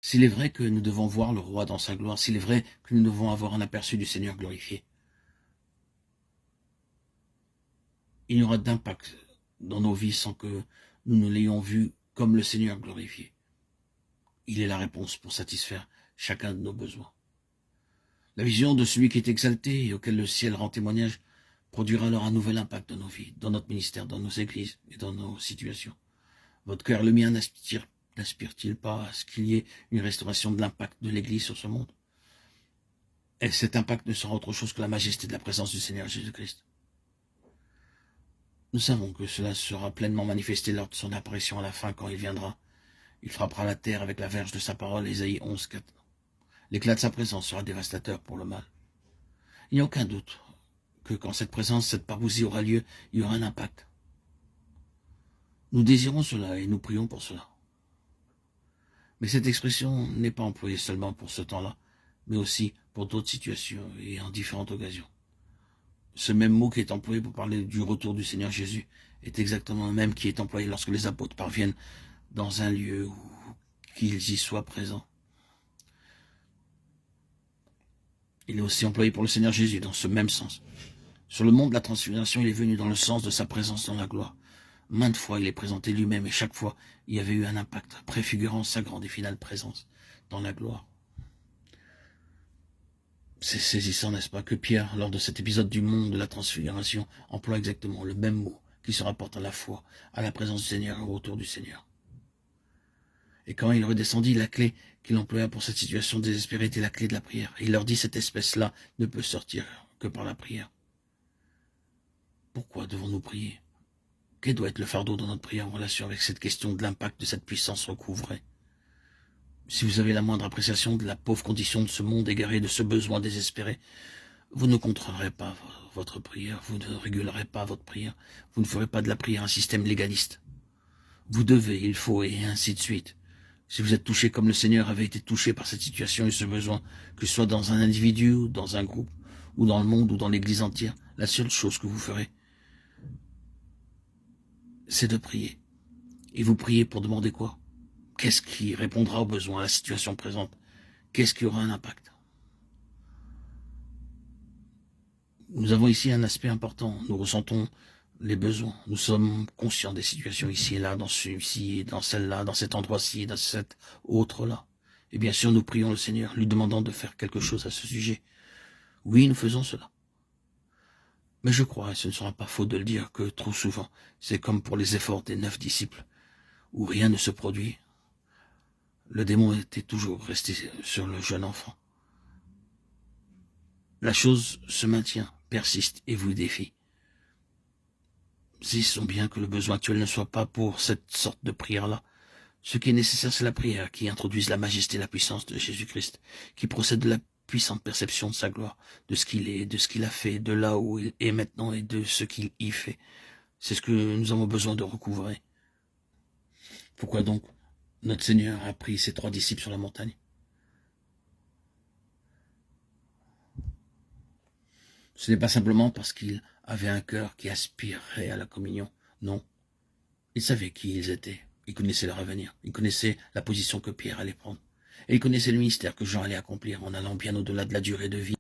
S'il est vrai que nous devons voir le roi dans sa gloire, s'il est vrai que nous devons avoir un aperçu du Seigneur glorifié, il n'y aura d'impact dans nos vies sans que nous ne l'ayons vu comme le Seigneur glorifié. Il est la réponse pour satisfaire chacun de nos besoins. La vision de celui qui est exalté et auquel le ciel rend témoignage produira alors un nouvel impact dans nos vies, dans notre ministère, dans nos églises et dans nos situations. Votre cœur, le mien, n'aspire-t-il pas à ce qu'il y ait une restauration de l'impact de l'Église sur ce monde? Et cet impact ne sera autre chose que la majesté de la présence du Seigneur Jésus-Christ. Nous savons que cela sera pleinement manifesté lors de son apparition à la fin, quand il viendra. Il frappera la terre avec la verge de sa parole, Ésaïe 11, 4. L'éclat de sa présence sera dévastateur pour le mal. Il n'y a aucun doute que quand cette présence, cette parousie aura lieu, il y aura un impact. Nous désirons cela et nous prions pour cela. Mais cette expression n'est pas employée seulement pour ce temps-là, mais aussi pour d'autres situations et en différentes occasions. Ce même mot qui est employé pour parler du retour du Seigneur Jésus est exactement le même qui est employé lorsque les apôtres parviennent dans un lieu où qu'ils y soient présents. Il est aussi employé pour le Seigneur Jésus dans ce même sens. Sur le mont de la transfiguration, il est venu dans le sens de sa présence dans la gloire. Maintes fois, il est présenté lui-même et chaque fois, il y avait eu un impact préfigurant sa grande et finale présence dans la gloire. C'est saisissant, n'est-ce pas, que Pierre, lors de cet épisode du mont de la transfiguration, emploie exactement le même mot qui se rapporte à la foi, à la présence du Seigneur et au retour du Seigneur. Et quand il redescendit, la clé qu'il employa pour cette situation désespérée était la clé de la prière. Et il leur dit, cette espèce-là ne peut sortir que par la prière. Pourquoi devons-nous prier? Quel doit être le fardeau de notre prière en relation avec cette question de l'impact de cette puissance recouvrée? Si vous avez la moindre appréciation de la pauvre condition de ce monde égaré, de ce besoin désespéré, vous ne contrôlerez pas votre prière, vous ne régulerez pas votre prière, vous ne ferez pas de la prière un système légaliste. Vous devez, il faut, et ainsi de suite. Si vous êtes touché comme le Seigneur avait été touché par cette situation et ce besoin, que ce soit dans un individu, ou dans un groupe, ou dans le monde, ou dans l'Église entière, la seule chose que vous ferez, c'est de prier. Et vous priez pour demander quoi? Qu'est-ce qui répondra aux besoins, à la situation présente? Qu'est-ce qui aura un impact? Nous avons ici un aspect important. Nous ressentons les besoins. Nous sommes conscients des situations ici et là, dans celui-ci, dans celle-là, dans cet endroit-ci, dans cet autre-là. Et bien sûr, nous prions le Seigneur, lui demandant de faire quelque chose à ce sujet. Oui, nous faisons cela. Mais je crois, et ce ne sera pas faux de le dire, que trop souvent, c'est comme pour les efforts des 9 disciples, où rien ne se produit. Le démon était toujours resté sur le jeune enfant. La chose se maintient, persiste et vous défie. Saisissons bien que le besoin actuel ne soit pas pour cette sorte de prière-là. Ce qui est nécessaire, c'est la prière qui introduise la majesté et la puissance de Jésus-Christ, qui procède de la puissante perception de sa gloire, de ce qu'il est, de ce qu'il a fait, de là où il est maintenant et de ce qu'il y fait. C'est ce que nous avons besoin de recouvrer. Pourquoi donc notre Seigneur a pris ses 3 disciples sur la montagne? Ce n'est pas simplement parce qu'il avait un cœur qui aspirait à la communion. Non. Il savait qui ils étaient. Il connaissait leur avenir. Il connaissait la position que Pierre allait prendre. Et il connaissait le ministère que Jean allait accomplir en allant bien au-delà de la durée de vie